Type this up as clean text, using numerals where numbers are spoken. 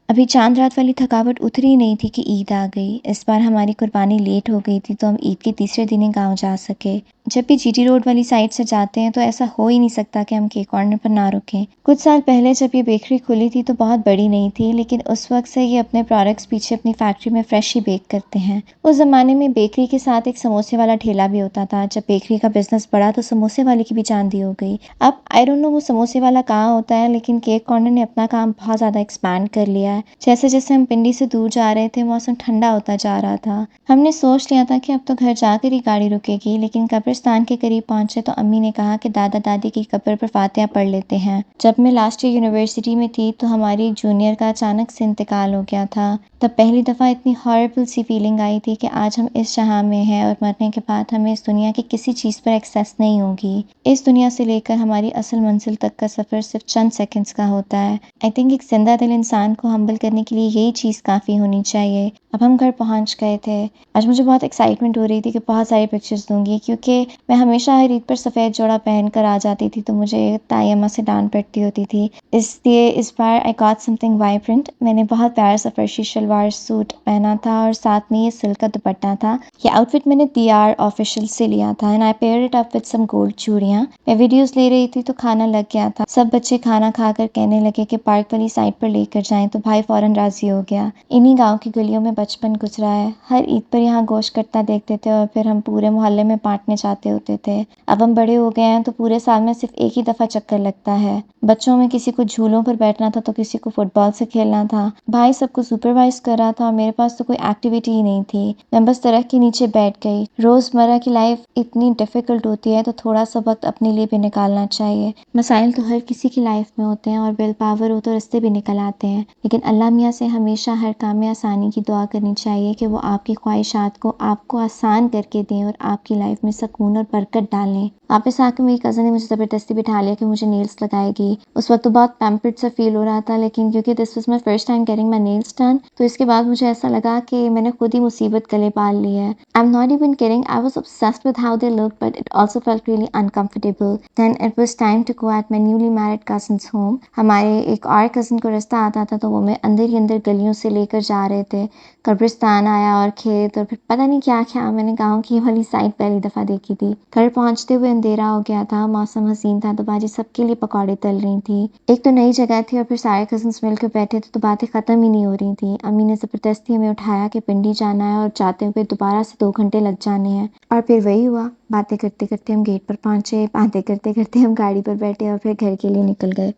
अभी चाँद रात वाली थकावट उतर ही नहीं थी कि ईद आ गई। इस बार हमारी कुर्बानी लेट हो गई थी तो हम ईद के तीसरे दिन ही गाँव जा सके। जब भी जीटी रोड वाली साइड से जाते हैं तो ऐसा हो ही नहीं सकता कि हम केक कॉर्नर पर ना रुकें। कुछ साल पहले जब ये बेकरी खुली थी तो बहुत बड़ी नहीं थी, लेकिन उस वक्त से ये अपने प्रोडक्ट्स पीछे अपनी फैक्ट्री में फ्रेश ही बेक करते हैं। उस ज़माने में बेकरी के साथ एक समोसे वाला ठेला भी होता था। जब बेकरी का बिजनेस बढ़ा तो समोसे वाले की भी चांदी हो गई। अब आई डोंट नो वो समोसे वाला कहाँ होता है, लेकिन केक कॉर्नर ने अपना काम बहुत ज़्यादा एक्सपैंड कर लिया है। जैसे जैसे हम पिंडी से दूर जा रहे थे मौसम ठंडा होता जा रहा था। हमने सोच लिया था कि अब तो घर जाकर ही गाड़ी रुकेगी, लेकिन कब्रिस्तान के करीब पहुंचे तो अम्मी ने कहा कि दादा दादी की कब्र पर फातिहा पढ़ लेते हैं। जब मैं लास्ट ईयर यूनिवर्सिटी में थी तो हमारी एक जूनियर का अचानक से इंतकाल हो गया था। तब पहली दफ़ा इतनी हॉरेबल सी फीलिंग आई थी कि आज हम इस जहां में हैं और मरने के बाद हमें इस दुनिया की किसी चीज़ पर एक्सेस नहीं होगी। इस दुनिया से लेकर हमारी असल मंजिल तक का सफ़र सिर्फ चंद सेकंड्स का होता है। आई थिंक एक जिंदा दिल इंसान को हम्बल करने के लिए यही चीज़ काफ़ी होनी चाहिए। अब हम घर पहुंच गए थे। आज मुझे बहुत एक्साइटमेंट हो रही थी कि बहुत सारी पिक्चर्स दूंगी, क्योंकि मैं हमेशा हर ईद पर सफ़ेद जोड़ा पहन कर आ जाती थी तो मुझे ताई अम्मा से डांट पड़ती होती थी। इसलिए इस बार आई गॉट समथिंग वाइब्रेंट। मैंने बहुत प्यारा सा फर्शी शलवार सूट पहना था और साथ में ये सिल्क का दुपट्टा था। ये आउटफिट मैंने DR ऑफिशियल से लिया था and I paired it up with some gold चूड़ियाँ। मैं वीडियोस ले रही थी तो खाना लग गया था। सब बच्चे खाना खाकर कहने लगे कि पार्क वाली साइड पर लेकर जाएं, तो भाई फौरन राजी हो गया। इन्हीं गांव की गलियों में बचपन गुजरा है। हर ईद पर यहाँ गोश्त कट्टा देखते थे और फिर हम पूरे मोहल्ले में बांटने जाते होते थे। अब हम बड़े हो गए हैं तो पूरे साल में सिर्फ एक ही दफ़ा चक्कर लगता है। बच्चों में किसी को झूलों पर बैठना था तो किसी को फुटबॉल से खेलना था। भाई सबको सुपरवाइज कर रहा था और मेरे पास तो कोई एक्टिविटी ही नहीं थी। मैं बस दरख्त के नीचे बैठ गई। रोज़मर्रा की लाइफ इतनी डिफ़िकल्ट होती है तो थोड़ा सा वक्त अपने लिए भी निकालना चाहिए। मसाइल तो हर किसी की लाइफ में होते हैं और विल पावर हो तो रास्ते भी निकल आते हैं, लेकिन अल्लाह मियाँ से हमेशा हर काम में आसानी की दुआ करनी चाहिए कि वो आपकी ख्वाहिशात को आपको आसान करके दें और आपकी लाइफ में सुकून और बरकत डालें। वापस आकर मेरी कज़न ने मुझे ज़बरदस्ती बिठा लिया कि मुझे नेल्स लगाएगी। उस वक्त तो बहुत पैम्पर्ड सा फील हो रहा था, लेकिन क्योंकि this was my first time getting my nails done तो इसके बाद मुझे ऐसा लगा कि मैंने खुद ही मुसीबत गले पाल ली है। I am not even kidding, I was obsessed with how they look, but it also felt really uncomfortable. Then it was time to go at my newly married cousin's home. हमारे एक और कज़न को रास्ता आता था तो वो मैं अंदर ही अंदर गलियों से लेकर जा रहे थे। कब्रिस्तान आया और खेत और फिर पता नहीं क्या क्या। मैंने गाँव की वाली साइड पहली दफ़ा देखी थी। घर पहुंचते हुए अंधेरा हो गया था, मौसम हसीन था तो बाजी सबके लिए पकौड़े तल रही थी। एक तो नई जगह थी और फिर सारे कज़न्स मिलकर बैठे थे तो बातें ख़त्म ही नहीं हो रही थी। अम्मी ने ज़बरदस्ती हमें उठाया कि पिंडी जाना है और जाते हुए दोबारा से 2 घंटे लग जाने हैं। और फिर वही हुआ। बातें करते करते हम गेट पर पहुंचे, बातें करते करते हम गाड़ी पर बैठे और फिर घर के लिए निकल गए।